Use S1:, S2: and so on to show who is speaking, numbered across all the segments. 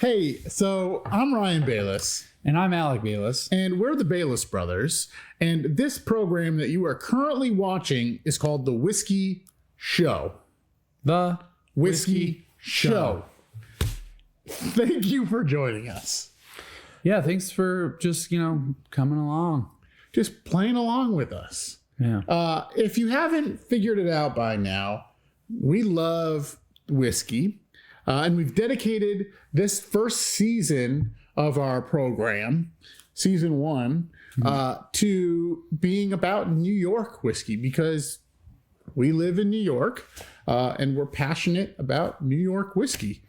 S1: Hey, so I'm Ryan Balas.
S2: And I'm Alec Balas.
S1: And we're the Balas Brothers. And this program that you are currently watching is called The Whiskey Show.
S2: The
S1: Whiskey Show. Thank you for joining us.
S2: Yeah, thanks for just, coming along.
S1: Just playing along with us.
S2: Yeah.
S1: If you haven't figured it out by now, we love whiskey. And we've dedicated this first season of our program, season 1, to being about New York whiskey because we live in New York and we're passionate about New York whiskey.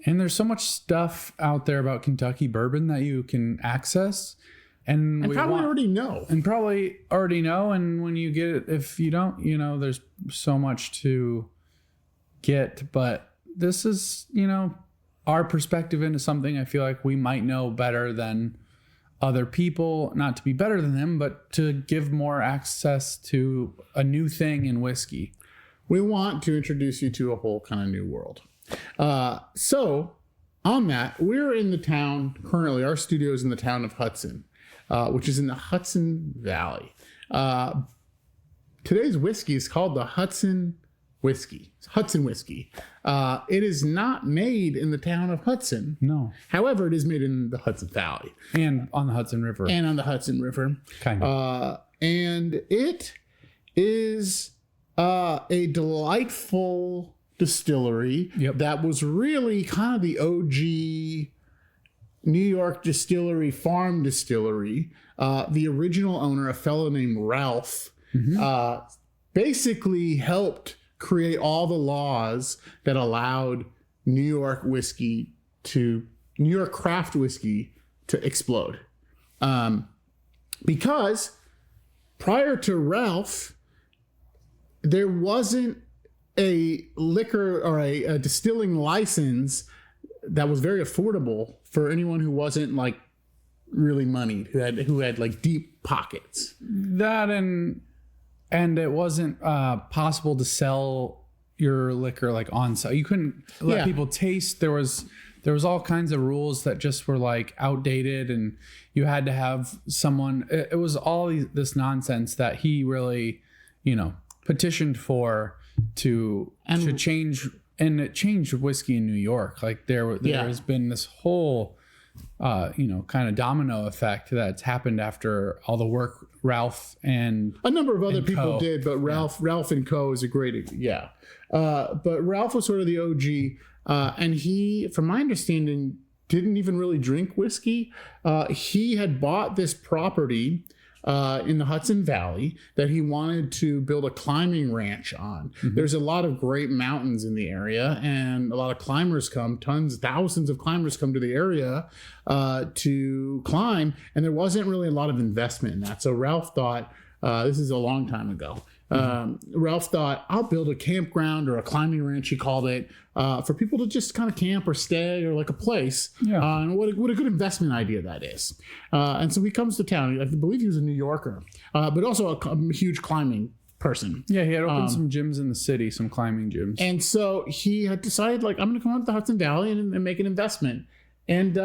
S2: And there's so much stuff out there about Kentucky bourbon that you can access. And
S1: already know.
S2: And probably already know. And when you get it, if you don't, there's so much to get. But this is, our perspective into something I feel like we might know better than other people. Not to be better than them, but to give more access to a new thing in whiskey.
S1: We want to introduce you to a whole kind of new world. So on that, we're in the town currently. Our studio is in the town of Hudson, which is in the Hudson Valley. Today's whiskey is called the Hudson Whiskey. It's Hudson whiskey. It is not made in the town of Hudson.
S2: No.
S1: However, it is made in the Hudson Valley.
S2: And on the Hudson River.
S1: Kind of. And it is a delightful distillery that was really kind of the OG New York distillery, farm distillery. The original owner, a fellow named Ralph, basically helped create all the laws that allowed New York craft whiskey to explode. Because prior to Ralph, there wasn't a liquor or a distilling license that was very affordable for anyone who wasn't like really moneyed, who had like deep pockets.
S2: That and it wasn't possible to sell your liquor like on sale. You couldn't let people taste. There was all kinds of rules that just were like outdated, and you had to have someone. It was all this nonsense that he really, petitioned for to change, and it changed whiskey in New York. Like there has been this whole kind of domino effect that's happened after all the work Ralph and
S1: a number of other people
S2: Co.
S1: did, but Ralph and Co. is a great, but Ralph was sort of the OG, and he, from my understanding, didn't even really drink whiskey. He had bought this property in the Hudson Valley that he wanted to build a climbing ranch on. There's a lot of great mountains in the area, and a lot of climbers come, thousands of climbers come to the area to climb, and there wasn't really a lot of investment in that. So Ralph thought, this is a long time ago, Ralph thought, I'll build a campground or a climbing ranch, he called it, for people to just kind of camp or stay, or like a place. And what a good investment idea that is. And so he comes to town. I believe he was a New Yorker, but also a huge climbing person.
S2: Yeah, he had opened some gyms in the city, some climbing gyms.
S1: And so he had decided, like, I'm going to come out to the Hudson Valley and make an investment. And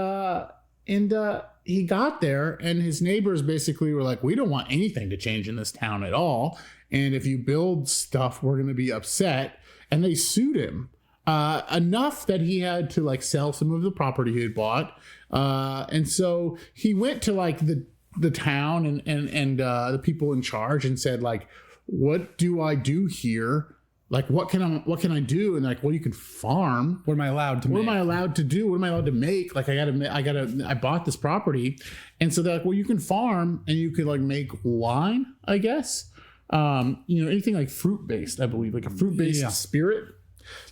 S1: he got there, and his neighbors basically were like, we don't want anything to change in this town at all. And if you build stuff, we're going to be upset. And they sued him enough that he had to like sell some of the property he had bought. And so he went to like the town and the people in charge and said, like, what do I do here? Like, what can I do? And like, well, you can farm.
S2: What am I allowed to make?
S1: What am I allowed to do? What am I allowed to make? Like, I bought this property. And so they're like, well, you can farm and you could like make wine, I guess. Anything like fruit-based, I believe, like a fruit-based spirit.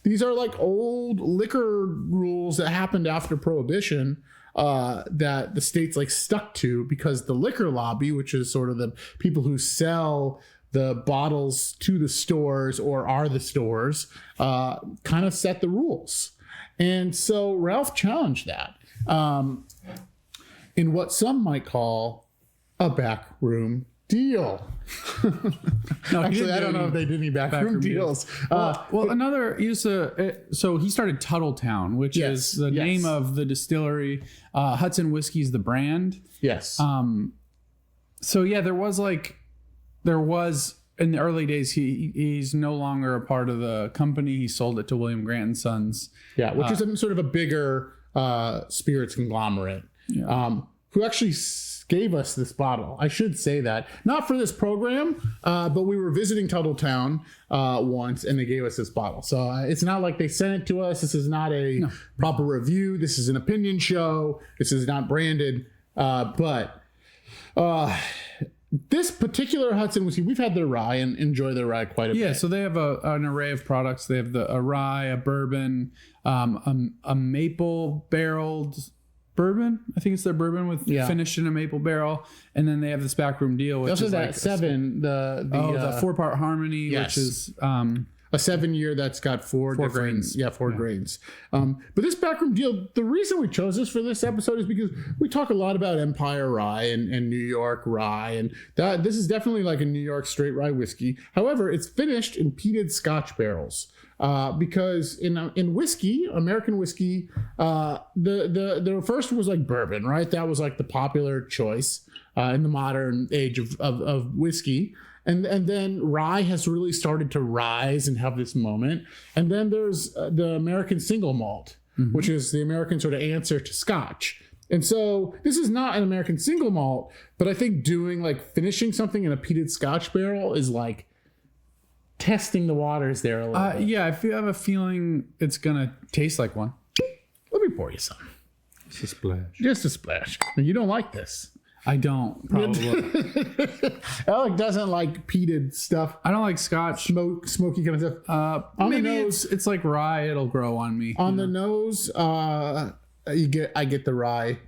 S1: These are like old liquor rules that happened after Prohibition that the states like stuck to, because the liquor lobby, which is sort of the people who sell the bottles to the stores or are the stores, kind of set the rules. And so Ralph challenged that in what some might call a backroom deal.
S2: No,
S1: Actually, I don't know if they did any backroom deals.
S2: Another use so he started Tuttletown, which is the name of the distillery. Hudson Whiskey is the brand.
S1: Yes.
S2: So yeah, there was in the early days. He's no longer a part of the company. He sold it to William Grant and Sons.
S1: Yeah, which is sort of a bigger spirits conglomerate. Yeah. Who actually gave us this bottle. I should say that. Not for this program, but we were visiting Tuttletown once, and they gave us this bottle. So it's not like they sent it to us. This is not a proper review. This is an opinion show. This is not branded. But this particular Hudson whiskey, we've had their rye and enjoy their rye quite a bit.
S2: Yeah, so they have an array of products. They have a rye, a bourbon, a maple barreled bourbon. I think it's their bourbon with finished in a maple barrel, and then they have this backroom deal, which is
S1: that
S2: like
S1: 7. The
S2: 4-part harmony, which is
S1: a 7-year that's got four different
S2: grains.
S1: Yeah, four grains. But this backroom deal, the reason we chose this for this episode is because we talk a lot about Empire Rye and New York Rye, and this is definitely like a New York straight rye whiskey. However, it's finished in peated Scotch barrels. Because in whiskey, American whiskey, the first was like bourbon, right? That was like the popular choice in the modern age of whiskey. And then rye has really started to rise and have this moment. And then there's the American single malt, which is the American sort of answer to Scotch. And so this is not an American single malt, but I think finishing something in a peated Scotch barrel is like testing the waters there a little bit.
S2: Yeah, I have a feeling it's gonna taste like one.
S1: Let me pour you some.
S2: Just a splash.
S1: Just a splash. You don't like this.
S2: I don't, probably.
S1: Alec doesn't like peated stuff.
S2: I don't like Scotch.
S1: Smoky kind of stuff. On the nose,
S2: it's like rye. It'll grow on me.
S1: On the nose, I get the rye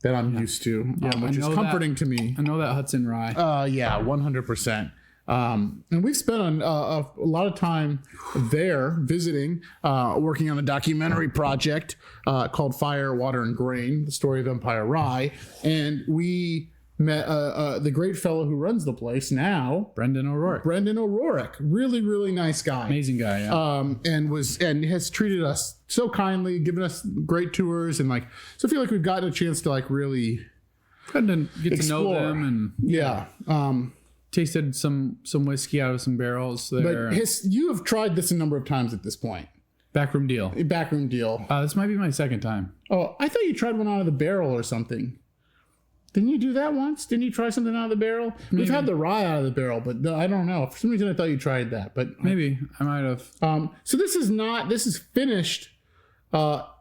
S1: that I'm used to, which is comforting to me.
S2: I know that Hudson rye.
S1: 100%. And we've spent a lot of time there visiting, working on a documentary project called Fire, Water, and Grain, the story of Empire Rye. And we met the great fellow who runs the place now,
S2: Brendan
S1: O'Rourke. Really, really nice guy.
S2: Amazing guy, yeah.
S1: And has treated us so kindly, given us great tours. And so I feel like we've gotten a chance to really
S2: get
S1: explore.
S2: To know them. And tasted some whiskey out of some barrels there.
S1: But you have tried this a number of times at this point.
S2: Backroom deal.
S1: This
S2: might be my second time.
S1: Oh, I thought you tried one out of the barrel or something. Didn't you do that once? Didn't you try something out of the barrel? Maybe. We've had the rye out of the barrel, but I don't know. For some reason, I thought you tried that. But
S2: maybe I might have.
S1: So this is finished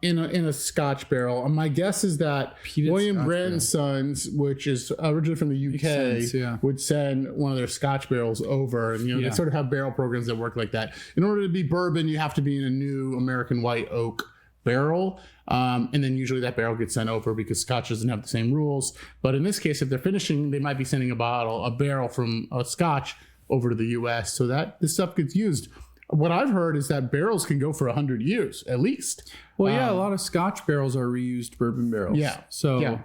S1: in a Scotch barrel. My guess is that William Grant and Sons, which is originally from the UK, would send one of their Scotch barrels over. And they sort of have barrel programs that work like that. In order to be bourbon, you have to be in a new American white oak barrel. And then usually that barrel gets sent over because Scotch doesn't have the same rules. But in this case, if they're finishing, they might be sending a barrel from a Scotch over to the US so that this stuff gets used. What I've heard is that barrels can go for 100 years at least.
S2: Well, a lot of Scotch barrels are reused bourbon barrels. Yeah. So,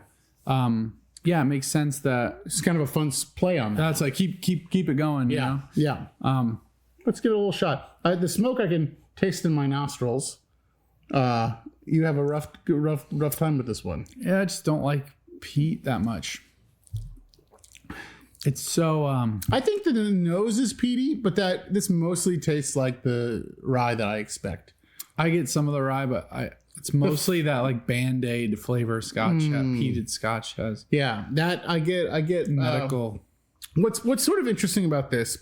S2: it makes sense that
S1: it's kind of a fun play on that.
S2: That's like keep it going.
S1: Yeah.
S2: You know?
S1: Yeah. Let's give it a little shot. The smoke I can taste in my nostrils. You have a rough time with this one.
S2: Yeah, I just don't like peat that much. It's so
S1: I think that the nose is peaty, but that this mostly tastes like the rye that I expect.
S2: I get some of the rye, but it's mostly that like Band-Aid flavor Scotch, peated Scotch has.
S1: Yeah, that I get
S2: medical.
S1: What's sort of interesting about this,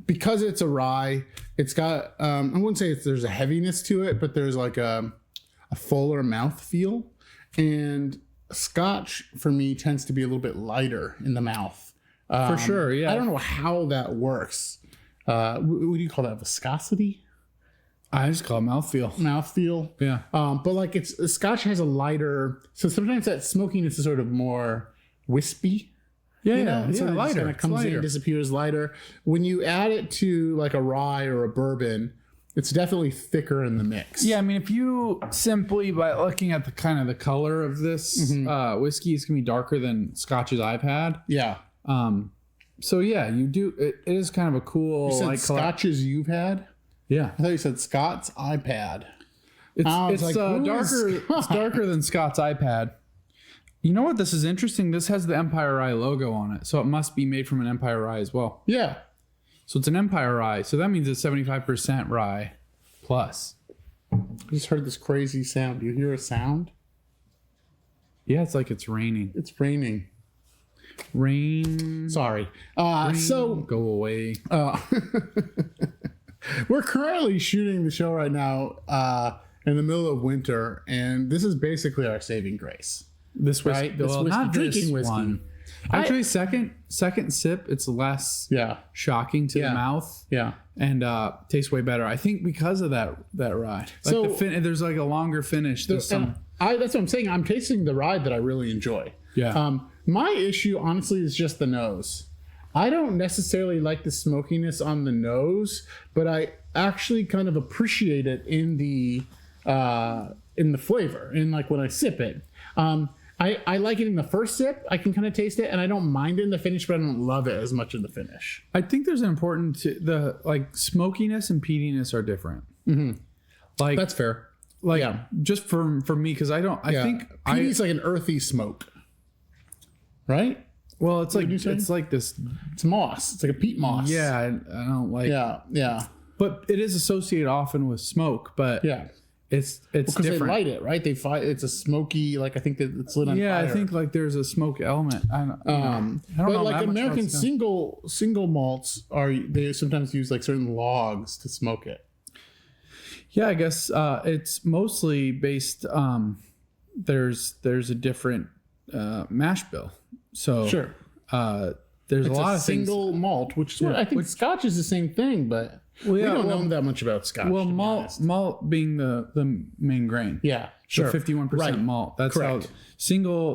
S1: because it's a rye, it's got I wouldn't say there's a heaviness to it, but there's like a fuller mouth feel, and Scotch for me tends to be a little bit lighter in the mouth.
S2: For sure, yeah.
S1: I don't know how that works. What do you call that? Viscosity?
S2: I just call it mouthfeel.
S1: Mouthfeel.
S2: Yeah.
S1: But Scotch has a lighter, so sometimes that smokiness is sort of more wispy.
S2: Yeah,
S1: lighter. Kind of comes in, disappears lighter. When you add it to like a rye or a bourbon, it's definitely thicker in the mix.
S2: Yeah, I mean, if you simply by looking at the color of this whiskey, it's gonna be darker than Scotches I've had.
S1: Yeah.
S2: So yeah, you do. It is kind of a cool.
S1: You said
S2: like
S1: scotches you've had.
S2: Yeah,
S1: I thought you said Scott's iPad.
S2: It's like, darker. It's darker than Scott's iPad. You know what? This is interesting. This has the Empire Rye logo on it, so it must be made from an Empire Rye as well.
S1: Yeah.
S2: So it's an Empire Rye. So that means it's 75% rye plus.
S1: I just heard this crazy sound. Do you hear a sound?
S2: Yeah, it's like it's raining.
S1: It's raining.
S2: Rain.
S1: Sorry.
S2: Rain,
S1: So
S2: go away.
S1: We're currently shooting the show right now in the middle of winter, and this is basically our saving grace.
S2: This whiskey,
S1: right? This
S2: well,
S1: whiskey,
S2: not
S1: drinking
S2: this
S1: whiskey.
S2: one. Actually, second sip, it's less shocking to the mouth.
S1: Yeah.
S2: And tastes way better. I think because of that rye. Like
S1: So
S2: there's like a longer finish. There's
S1: that's what I'm saying. I'm tasting the rye that I really enjoy.
S2: Yeah.
S1: My issue, honestly, is just the nose. I don't necessarily like the smokiness on the nose, but I actually kind of appreciate it in the flavor, in like when I sip it. I like it in the first sip. I can kind of taste it, and I don't mind it in the finish, but I don't love it as much in the finish.
S2: I think there's an important the like smokiness and peatiness are different.
S1: Mm-hmm.
S2: Like
S1: that's fair.
S2: Like just for me, because I think
S1: peaty's like an earthy smoke, right?
S2: Well, it's like this.
S1: It's moss. It's like a peat moss.
S2: Yeah, I don't like.
S1: Yeah.
S2: But it is associated often with smoke. But it's
S1: because
S2: different.
S1: They light it, right? They fight. It's a smoky. Like I think that it's lit on fire.
S2: Yeah, I think like there's a smoke element. I don't
S1: but
S2: know
S1: like American single malts they sometimes use like certain logs to smoke it.
S2: Yeah, I guess it's mostly based. There's a different mash bill. So
S1: sure.
S2: There's a lot of
S1: single malt, which is what I think Scotch is the same thing, but we don't know that much about Scotch.
S2: Well, malt being the main grain.
S1: Yeah,
S2: sure. 51% malt. That's
S1: correct.
S2: how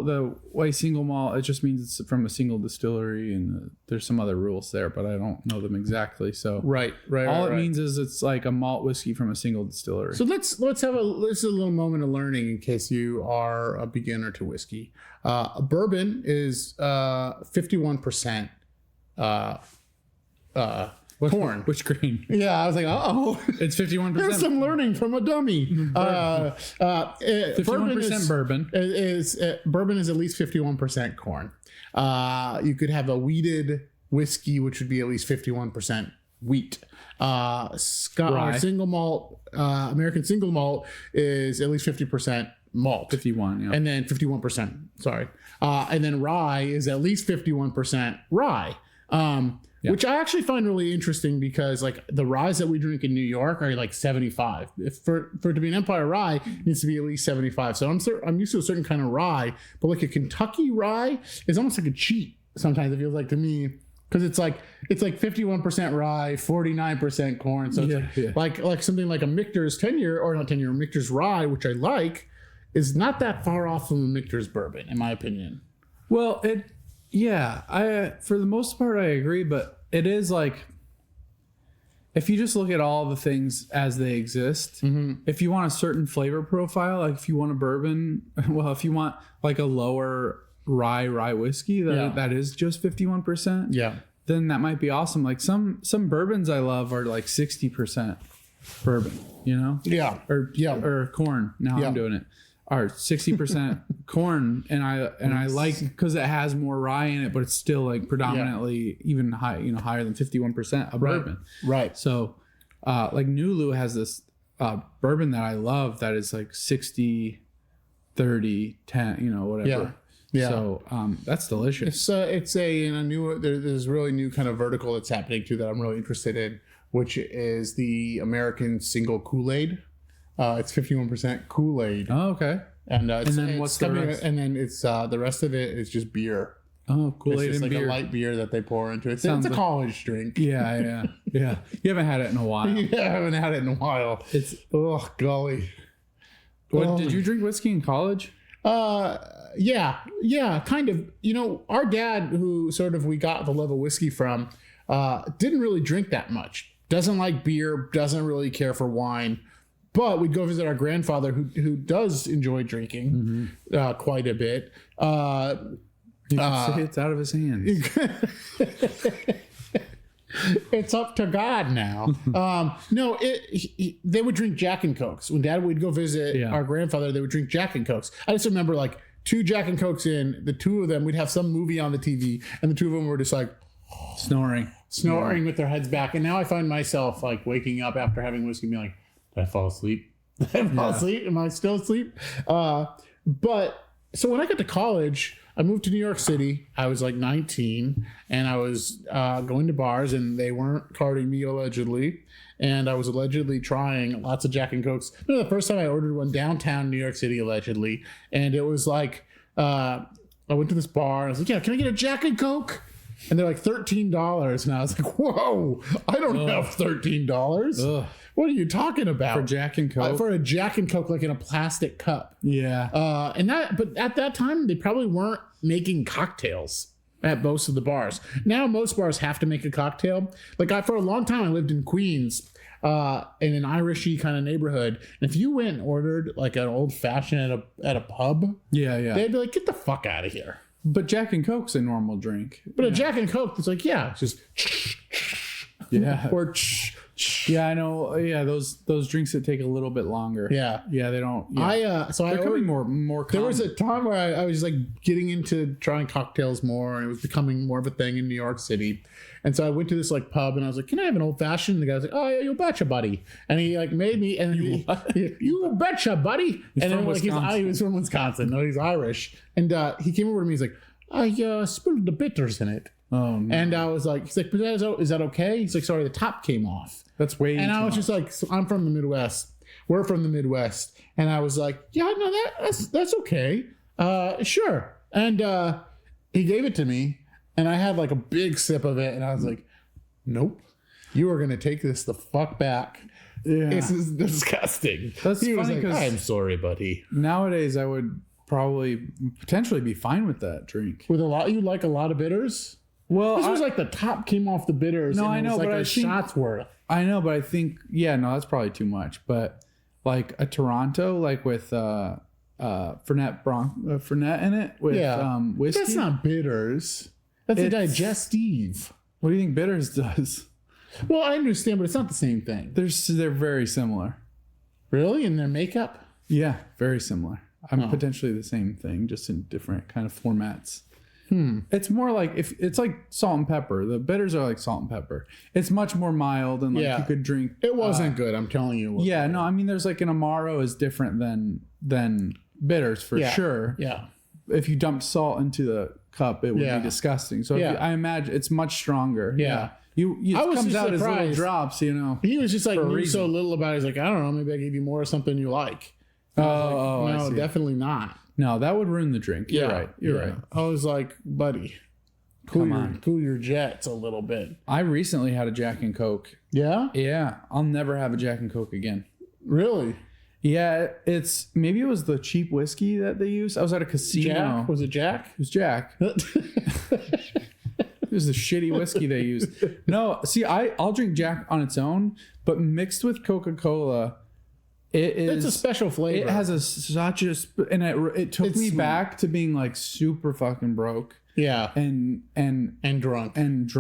S2: the way single malt. It just means it's from a single distillery, and there's some other rules there, but I don't know them exactly. So
S1: right.
S2: All it means is it's like a malt whiskey from a single distillery.
S1: So let's have a little moment of learning in case you are a beginner to whiskey. Bourbon is 51%. Corn.
S2: Which grain?
S1: Yeah, I was like,
S2: it's 51%.
S1: There's some learning from a dummy.
S2: 51% bourbon.
S1: Bourbon is at least 51% corn. You could have a wheated whiskey, which would be at least 51% wheat. Single malt, American single malt is at least 50% malt.
S2: 51, yeah.
S1: And then 51%, sorry. And then rye is at least 51% rye. Which I actually find really interesting because like the ryes that we drink in New York are like 75. For it to be an Empire Rye, it needs to be at least 75. So I'm used to a certain kind of rye, but like a Kentucky rye is almost like a cheat. Sometimes it feels like to me because it's like 51% rye, 49% corn. So it's like something like a Michter's 10-year or not 10-year, Michter's rye, which I like, is not that far off from a Michter's bourbon, in my opinion.
S2: Well, I for the most part I agree, but it is like if you just look at all the things as they exist, if you want a certain flavor profile, like if you want a bourbon, well, if you want like a lower rye whiskey that is just 51%, then that might be awesome. Like some bourbons I love are like 60% bourbon, you know? Or corn. Now I'm doing it. Are 60% corn, and I like because it has more rye in it, but it's still like predominantly even high, higher than 51% of bourbon.
S1: Right.
S2: So, like Nulu has this bourbon that I love that is like 60, 30, 10, whatever. Yeah. So that's delicious.
S1: It's a there's really new kind of vertical that's happening too that I'm really interested in, which is the American single Kool-Aid. It's 51% Kool-Aid.
S2: Oh, okay.
S1: And
S2: then what's the rest?
S1: And then it's the rest of it is just beer.
S2: Oh, Kool-Aid
S1: it's just
S2: and
S1: like
S2: beer.
S1: a light beer that they pour into it. It's a college drink.
S2: Yeah. You haven't had it in a while.
S1: Yeah, I haven't had it in a while. It's golly.
S2: Did you drink whiskey in college?
S1: Yeah, kind of. Our dad, who sort of we got the love of whiskey from, didn't really drink that much. Doesn't like beer. Doesn't really care for wine. But we'd go visit our grandfather, who does enjoy drinking quite a bit.
S2: You can say it's out of his hands.
S1: It's up to God now. No, they would drink Jack and Cokes. When Dad would go visit our grandfather, they would drink Jack and Cokes. I just remember like 2 Jack and Cokes in, the 2 of them, we'd have some movie on the TV, and the 2 of them were just like
S2: snoring
S1: with their heads back. And now I find myself like waking up after having whiskey and being like, did I fall asleep? Did I fall asleep? Am I still asleep? But so when I got to college, I moved to New York City. I was like 19, and I was going to bars, and they weren't carding me allegedly. And I was allegedly trying lots of Jack and Cokes. The first time I ordered one downtown New York City, allegedly, and it was like I went to this bar. And I was like, "Yeah, can I get a Jack and Coke?" And they're like $13, and I was like, "Whoa, I don't have $13. What are you talking about
S2: for Jack and Coke?
S1: For a Jack and Coke, like in a plastic cup."
S2: Yeah.
S1: But at that time, they probably weren't making cocktails at most of the bars. Now, most bars have to make a cocktail. Like for a long time, I lived in Queens, in an Irishy kind of neighborhood. And if you went and ordered like an old fashioned at a pub, they'd be like, "Get the fuck out of here."
S2: But Jack and Coke's a normal drink.
S1: But a Jack and Coke, it's like, it's just or
S2: yeah, I know. Yeah, those drinks that take a little bit longer.
S1: Yeah,
S2: they don't.
S1: Yeah.
S2: They're becoming more common.
S1: There was a time where I was like getting into trying cocktails more, and it was becoming more of a thing in New York City. And so I went to this like pub, and I was like, "Can I have an old fashioned?" And the guy was like, "Oh yeah, you betcha, buddy." And he like made me, and you betcha, buddy. And then like he was from Wisconsin. No, he's Irish. And he came over to me. He's like, "I spilled the bitters in it."
S2: Oh no.
S1: And I was like, he's like, "Is that okay?" He's like, "Sorry, the top came off."
S2: That's way.
S1: And I was just like, so I'm from the Midwest. We're from the Midwest. And I was like, "Yeah, no, that's okay. Sure." And he gave it to me, and I had like a big sip of it, and I was like, "Nope, you are gonna take this the fuck back. Yeah, this is disgusting."
S2: That's funny because
S1: I'm sorry, buddy.
S2: Nowadays, I would potentially be fine with that drink.
S1: With you like a lot of bitters. Well, this was like the top came off the bitters.
S2: No,
S1: and
S2: I know,
S1: like
S2: but
S1: a shot's worth.
S2: I know, but I think that's probably too much. But like a Toronto, like with Fernet in it with whiskey.
S1: That's not bitters. That's a digestive.
S2: What do you think bitters does?
S1: Well, I understand, but it's not the same thing.
S2: They're very similar.
S1: Really? In their makeup?
S2: Yeah, very similar. Potentially the same thing, just in different kind of formats. It's more like it's like salt and pepper. The bitters are like salt and pepper. It's much more mild and like you could drink.
S1: It wasn't good. I'm telling you.
S2: No, I mean there's like an Amaro is different than bitters for sure.
S1: Yeah.
S2: If you dumped salt into the cup, it would be disgusting. So I imagine it's much stronger.
S1: Yeah.
S2: It comes out as little drops. He
S1: was just like knew so little about it. He's like, "I don't know. Maybe I gave you more of something you like." No, definitely not.
S2: No, that would ruin the drink. You're right. You're right.
S1: I was like, "Buddy, cool your jets a little bit."
S2: I recently had a Jack and Coke.
S1: Yeah?
S2: Yeah. I'll never have a Jack and Coke again.
S1: Really?
S2: Yeah. Maybe it was the cheap whiskey that they used. I was at a casino.
S1: Jack? Was it Jack?
S2: It was Jack. It was the shitty whiskey they used. No, see, I'll drink Jack on its own, but mixed with Coca-Cola. It's
S1: a special flavor.
S2: It has it took me back to being like super fucking broke.
S1: Yeah.
S2: And
S1: drunk.
S2: And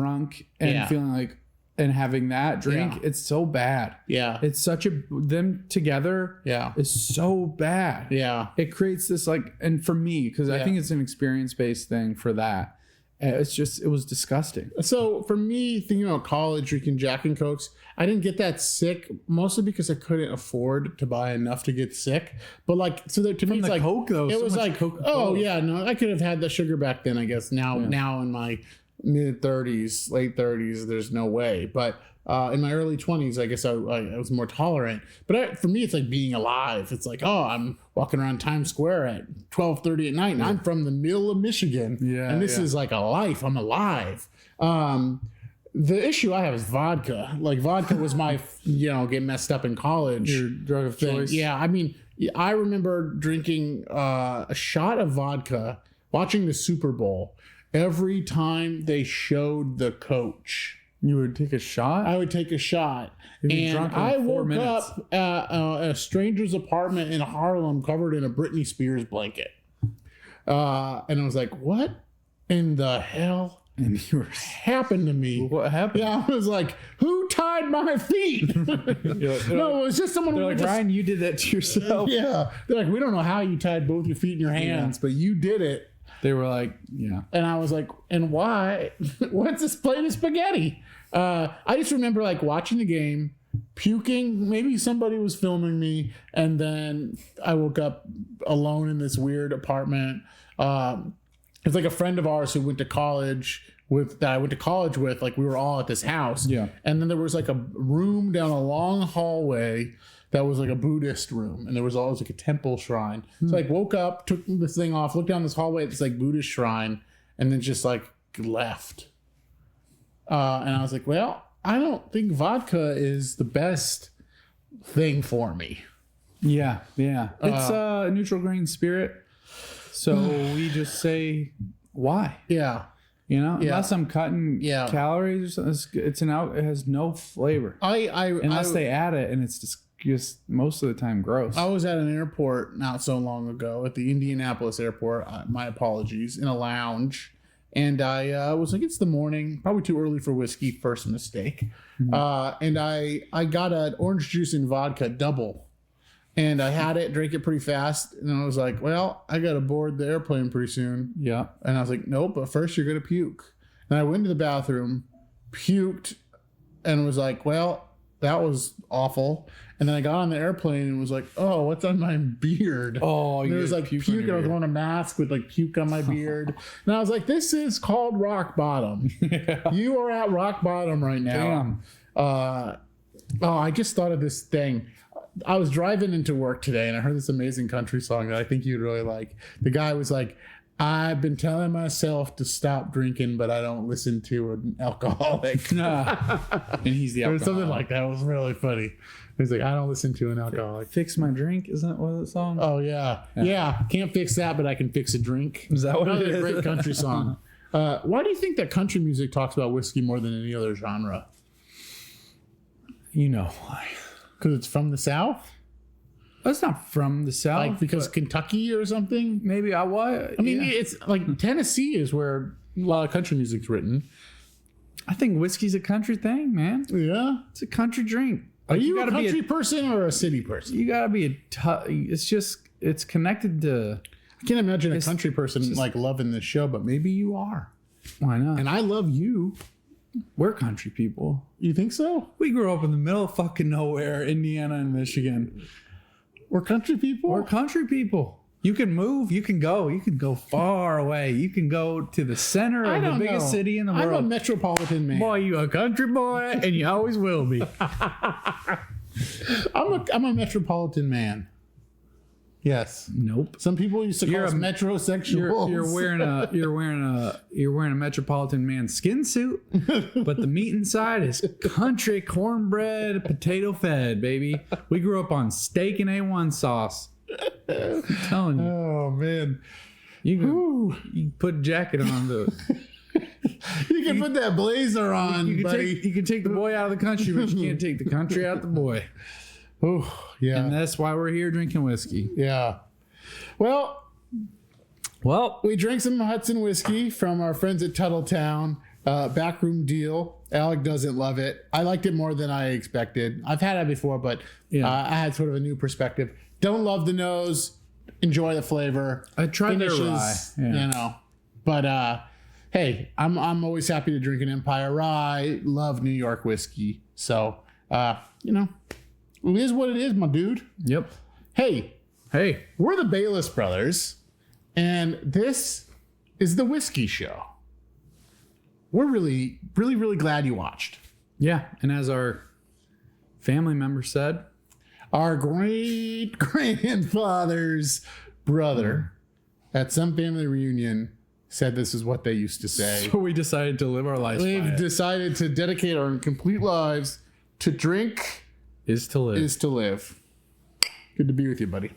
S2: feeling like and having that drink, it's so bad.
S1: Yeah.
S2: It's them together is so bad.
S1: Yeah.
S2: It creates this like, and for me, because I think it's an experience-based thing for that. It was disgusting.
S1: So for me, thinking about college, drinking Jack and Cokes, I didn't get that sick, mostly because I couldn't afford to buy enough to get sick. But like, so to me, it's like
S2: Coke though.
S1: It was like, oh yeah, no, I could have had the sugar back then. I guess now in my mid 30s, late 30s, there's no way. But in my early 20s, I guess I was more tolerant. But for me, it's like being alive. It's like, oh, I'm walking around Times Square at 12:30 at night, and I'm from the middle of Michigan. Yeah, and this is like a life. I'm alive. The issue I have is vodka. Like vodka was my, get messed up in college.
S2: Your drug of choice.
S1: Yeah, I mean, I remember drinking a shot of vodka, watching the Super Bowl. Every time they showed the coach.
S2: You would take a shot?
S1: I would take a shot. And I woke up at a stranger's apartment in Harlem covered in a Britney Spears blanket. And I was like, what in the hell
S2: And you were
S1: happened to me?
S2: what happened?
S1: Yeah, I was like, who tied my feet? No, it was just someone.
S2: They're like, Ryan, you did that to yourself.
S1: Yeah, they're like, we don't know how you tied both your feet in your hands, but you did it.
S2: They were like, yeah.
S1: And I was like, and why? What's this plate of spaghetti? I just remember like watching the game, puking. Maybe somebody was filming me, and then I woke up alone in this weird apartment. It's like a friend of ours who went to college with like we were all at this house.
S2: Yeah.
S1: And then there was like a room down a long hallway that was like a Buddhist room, and there was always like a temple shrine. So I like woke up, took this thing off, looked down this hallway at this like Buddhist shrine, and then just like left. And I was like, well, I don't think vodka is the best thing for me.
S2: Yeah. It's a neutral grain spirit. So we just say, why?
S1: Yeah.
S2: Unless I'm cutting calories, it has no flavor. Unless they add it, and it's just most of the time gross.
S1: I was at an airport not so long ago, at the Indianapolis airport. My apologies, in a lounge, and I was like, it's the morning, probably too early for whiskey. First mistake. Mm-hmm. And I got an orange juice and vodka double. And I had it, drank it pretty fast. And I was like, well, I got to board the airplane pretty soon.
S2: Yeah.
S1: And I was like, nope, but first you're going to puke. And I went to the bathroom, puked, and was like, well, that was awful. And then I got on the airplane and was like, oh, what's on my beard?
S2: Oh,
S1: and there was like puke. I was wearing a mask with like puke on my beard. And I was like, this is called rock bottom. Yeah. You are at rock bottom right now. Damn. I just thought of this thing. I was driving into work today and I heard this amazing country song that I think you'd really like. The guy was like, I've been telling myself to stop drinking, but I don't listen to an alcoholic.
S2: And he's the alcoholic.
S1: Or something like that. It was really funny. He's like, I don't listen to an alcoholic.
S2: Fix my drink? Isn't that what the song?
S1: Oh, yeah. Can't fix that, but I can fix a drink.
S2: Is that what it is?
S1: Great country song. Why do you think that country music talks about whiskey more than any other genre?
S2: You know why.
S1: Because it's from the South?
S2: That's not from the South.
S1: Like because Kentucky or something?
S2: Maybe I mean,
S1: it's like Tennessee is where a lot of country music's written.
S2: I think whiskey's a country thing, man.
S1: Yeah?
S2: It's a country drink.
S1: Like, are you a country person or a city person?
S2: You gotta be it's connected to...
S1: I can't imagine a country person like loving this show, but maybe you are.
S2: Why not?
S1: And I love you.
S2: We're country people.
S1: You think so?
S2: We grew up in the middle of fucking nowhere, Indiana and Michigan.
S1: We're country people?
S2: We're country people. You can move. You can go far away. You can go to the center of the biggest city in the world.
S1: I'm a metropolitan man.
S2: Boy, you a country boy, and you always will be.
S1: I'm a metropolitan man. Yes.
S2: Nope.
S1: Some people used to call us metrosexuals.
S2: You're wearing a metropolitan man skin suit, but the meat inside is country cornbread, potato fed, baby. We grew up on steak and A1 sauce. I'm telling you.
S1: Oh man.
S2: You can put a jacket on
S1: You can put that blazer on, buddy.
S2: You can take the boy out of the country, but you can't take the country out of the boy.
S1: Oh, yeah.
S2: And that's why we're here drinking whiskey.
S1: Yeah. Well, we drank some Hudson whiskey from our friends at Tuttletown. Backroom deal. Alec doesn't love it. I liked it more than I expected. I've had it before, but I had sort of a new perspective. Don't love the nose. Enjoy the flavor.
S2: I tried their rye.
S1: Yeah. But hey, I'm always happy to drink an Empire Rye. Love New York whiskey. So, it is what it is, my dude.
S2: Yep.
S1: Hey, we're the Balas Brothers, and this is the Whiskey Show. We're really, really, really glad you watched.
S2: Yeah, and as our family member said,
S1: our great-grandfather's brother at some family reunion said this is what they used to say.
S2: So we decided to live our lives.
S1: We've decided to dedicate our complete lives to drink
S2: is to live.
S1: Good to be with you, buddy.